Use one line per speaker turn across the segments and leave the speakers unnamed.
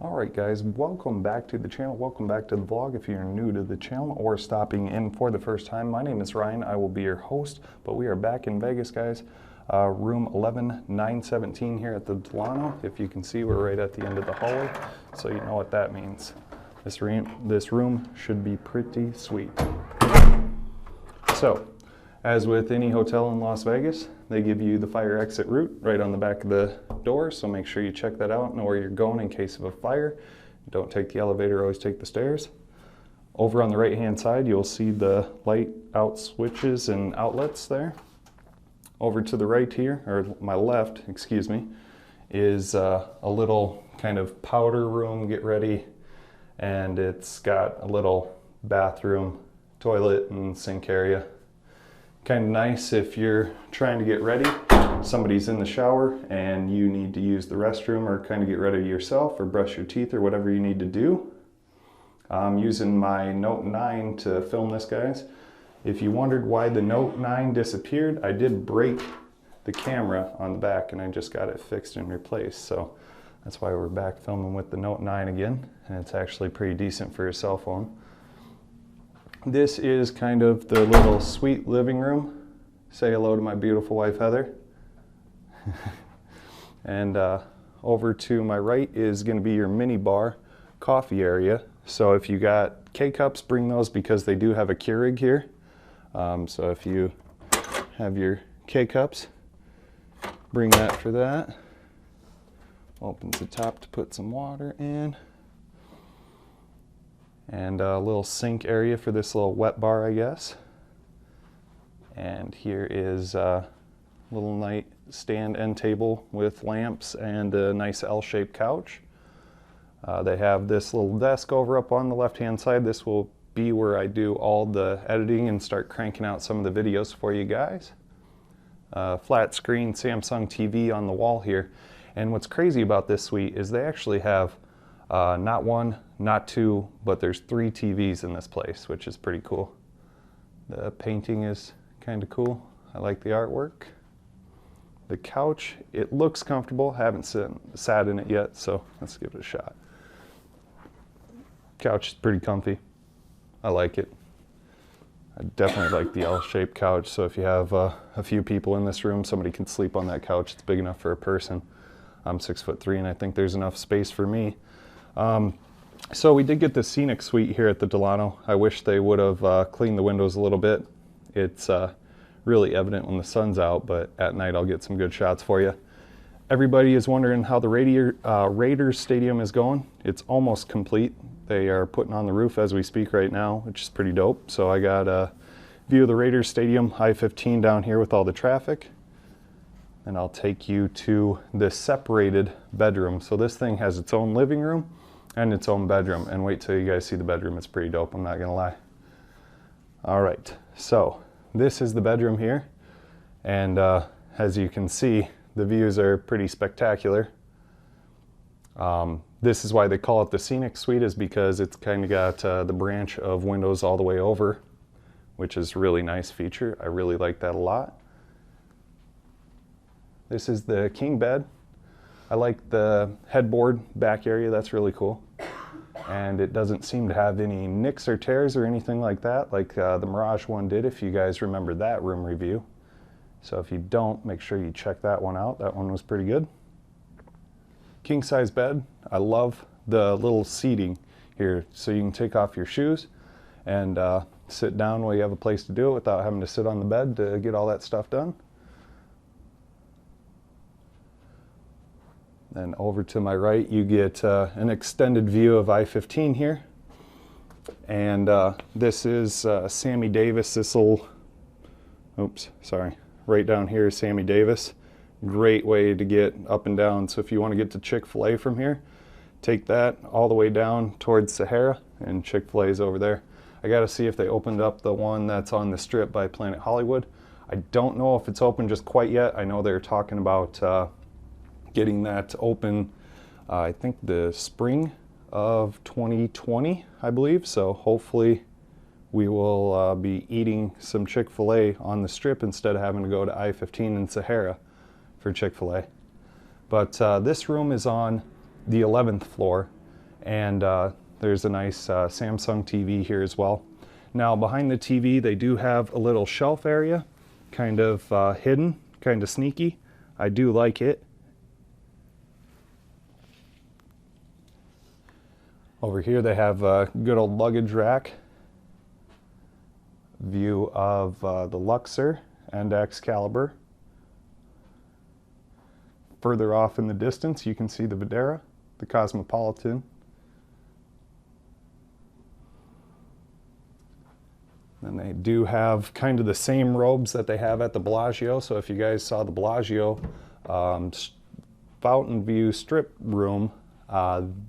Alright guys, welcome back to the channel, welcome back to the vlog. If you're new to the channel or stopping in for the first time, my name is Ryan, I will be your host, but we are back in Vegas guys. Room 11917 here at the Delano. If you can see, we're right at the end of the hallway, so you know what that means. This room should be pretty sweet. So, as with any hotel in Las Vegas, they give you the fire exit route right on the back of the door, so make sure you check that out, know where you're going in case of a fire. Don't take the elevator, always take the stairs. Over on the right hand side, you'll see the light out switches and outlets there. Over to the right here, or my left, excuse me, is a little kind of powder room, get ready, and it's got a little bathroom, toilet, and sink area. Kind of nice if you're trying to get ready, somebody's in the shower and you need to use the restroom or kind of get ready yourself or brush your teeth or whatever you need to do. I'm using my Note 9 to film this, guys. If you wondered why the Note 9 disappeared, I did break the camera on the back and I just got it fixed and replaced. So that's why we're back filming with the Note 9 again, and it's actually pretty decent for a cell phone. This is kind of the little sweet living room. Say hello to my beautiful wife, Heather. And over to my right is going to be your mini bar coffee area. So if you got K-cups, bring those because they do have a Keurig here. So if you have your K-cups, bring that for that. Opens the top to put some water in. And a little sink area for this little wet bar, I guess. And here is a little nightstand end table with lamps and a nice L-shaped couch. They have this little desk over up on the left-hand side. This will be where I do all the editing and start cranking out some of the videos for you guys. Flat screen Samsung TV on the wall here. And what's crazy about this suite is they actually have not one, not two, but there's 3 TVs in this place, which is pretty cool. The painting is kind of cool. I like the artwork. The couch, it looks comfortable. Haven't sat in it yet, so let's give it a shot. Couch is pretty comfy. I like it. I definitely like the L-shaped couch, so if you have a few people in this room, somebody can sleep on that couch. It's big enough for a person. I'm 6'3", and I think there's enough space for me. So we did get the Scenic suite here at the Delano. I wish they would have cleaned the windows a little bit. It's really evident when the sun's out, but at night I'll get some good shots for you. Everybody is wondering how the Raiders Stadium is going. It's almost complete. They are putting on the roof as we speak right now, which is pretty dope. So I got a view of the Raiders Stadium, I-15 down here with all the traffic. And I'll take you to the separated bedroom. So this thing has its own living room and its own bedroom. And wait till you guys see the bedroom, it's pretty dope, I'm not gonna lie. All right, so this is the bedroom here. And as you can see, the views are pretty spectacular. This is why they call it the Scenic Suite, is because it's kind of got the branch of windows all the way over, which is a really nice feature. I really like that a lot. This is the king bed. I like the headboard back area, that's really cool. And it doesn't seem to have any nicks or tears or anything like that, like the Mirage one did, if you guys remember that room review. So if you don't, make sure you check that one out. That one was pretty good. King size bed. I love the little seating here, so you can take off your shoes and sit down while you have a place to do it without having to sit on the bed to get all that stuff done. Then over to my right, you get an extended view of I-15 here. And this is Sammy Davis. This little, oops, sorry. Right down here is Sammy Davis. Great way to get up and down. So if you want to get to Chick-fil-A from here, take that all the way down towards Sahara, and Chick-fil-A is over there. I got to see if they opened up the one that's on the strip by Planet Hollywood. I don't know if it's open just quite yet. I know they're talking about getting that open, I think the spring of 2020, I believe. So hopefully we will be eating some Chick-fil-A on the strip instead of having to go to I-15 in Sahara for Chick-fil-A. But this room is on the 11th floor. And there's a nice Samsung TV here as well. Now behind the TV they do have a little shelf area, kind of hidden, kind of sneaky. I do like it. Over here they have a good old luggage rack. View of the Luxor and Excalibur. Further off in the distance you can see the Videra, the Cosmopolitan. And they do have kind of the same robes that they have at the Bellagio. So if you guys saw the Bellagio Fountain View strip room,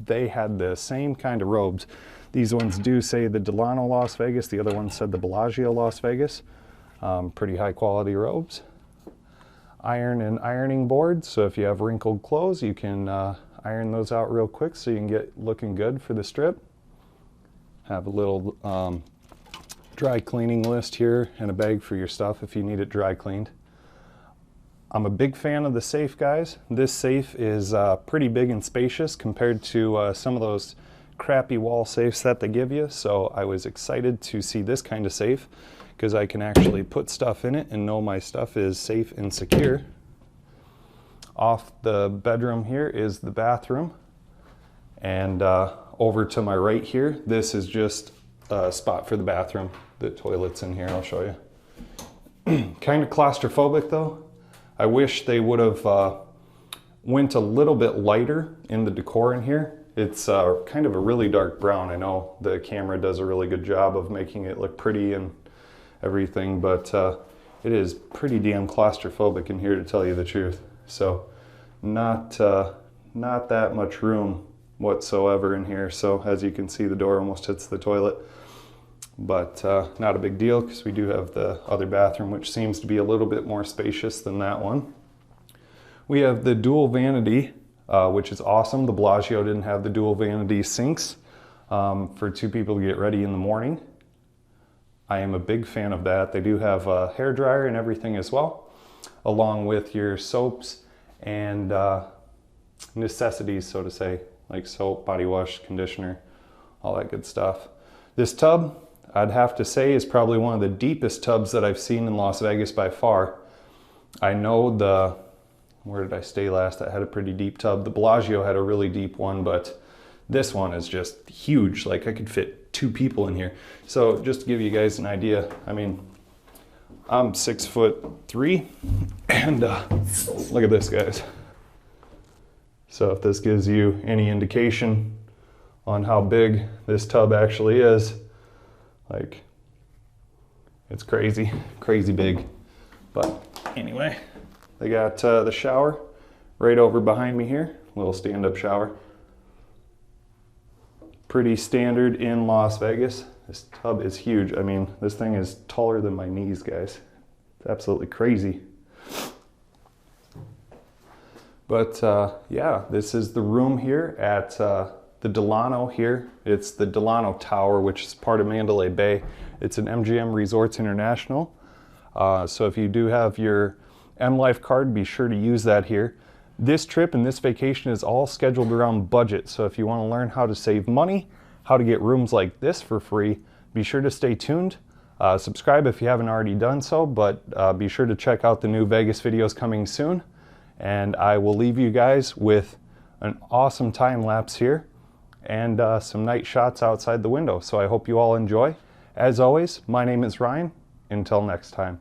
they had the same kind of robes. These ones do say the Delano Las Vegas, the other one said the Bellagio Las Vegas. Pretty high quality robes. Iron and ironing boards, so if you have wrinkled clothes you can iron those out real quick so you can get looking good for the strip. Have a little dry cleaning list here and a bag for your stuff if you need it dry cleaned. I'm a big fan of the safe, guys. This safe is pretty big and spacious compared to some of those crappy wall safes that they give you, so I was excited to see this kind of safe because I can actually put stuff in it and know my stuff is safe and secure. Off the bedroom here is the bathroom, and over to my right here, this is just a spot for the bathroom. The toilet's in here, I'll show you. Kind of claustrophobic though. I wish they would have went a little bit lighter in the decor in here. It's kind of a really dark brown. I know the camera does a really good job of making it look pretty and everything, but it is pretty damn claustrophobic in here, to tell you the truth. So not that much room whatsoever in here. So as you can see, the door almost hits the toilet, but not a big deal because we do have the other bathroom, which seems to be a little bit more spacious than that one. We have the dual vanity, which is awesome. The Bellagio didn't have the dual vanity sinks for two people to get ready in the morning. I am a big fan of that. They do have a hair dryer and everything as well, along with your soaps and necessities, so to say, like soap, body wash, conditioner, all that good stuff. This tub, I'd have to say, is probably one of the deepest tubs that I've seen in Las Vegas by far. I know where did I stay last? I had a pretty deep tub. The Bellagio had a really deep one, but this one is just huge. Like I could fit 2 people in here. So just to give you guys an idea, I mean, I'm 6'3", and look at this, guys. So if this gives you any indication on how big this tub actually is, like, it's crazy, crazy big. But anyway, they got the shower right over behind me here, little stand-up shower. Pretty standard in Las Vegas. This tub is huge. I mean, this thing is taller than my knees, guys. It's absolutely crazy. But yeah, this is the room here at the Delano here. It's the Delano Tower, which is part of Mandalay Bay. It's an MGM Resorts International. So if you do have your M Life card, be sure to use that here. This trip and this vacation is all scheduled around budget. So if you want to learn how to save money, how to get rooms like this for free, be sure to stay tuned. Subscribe if you haven't already done so, but be sure to check out the new Vegas videos coming soon. And I will leave you guys with an awesome time lapse here and some night shots outside the window. So I hope you all enjoy. As always, my name is Ryan. Until next time.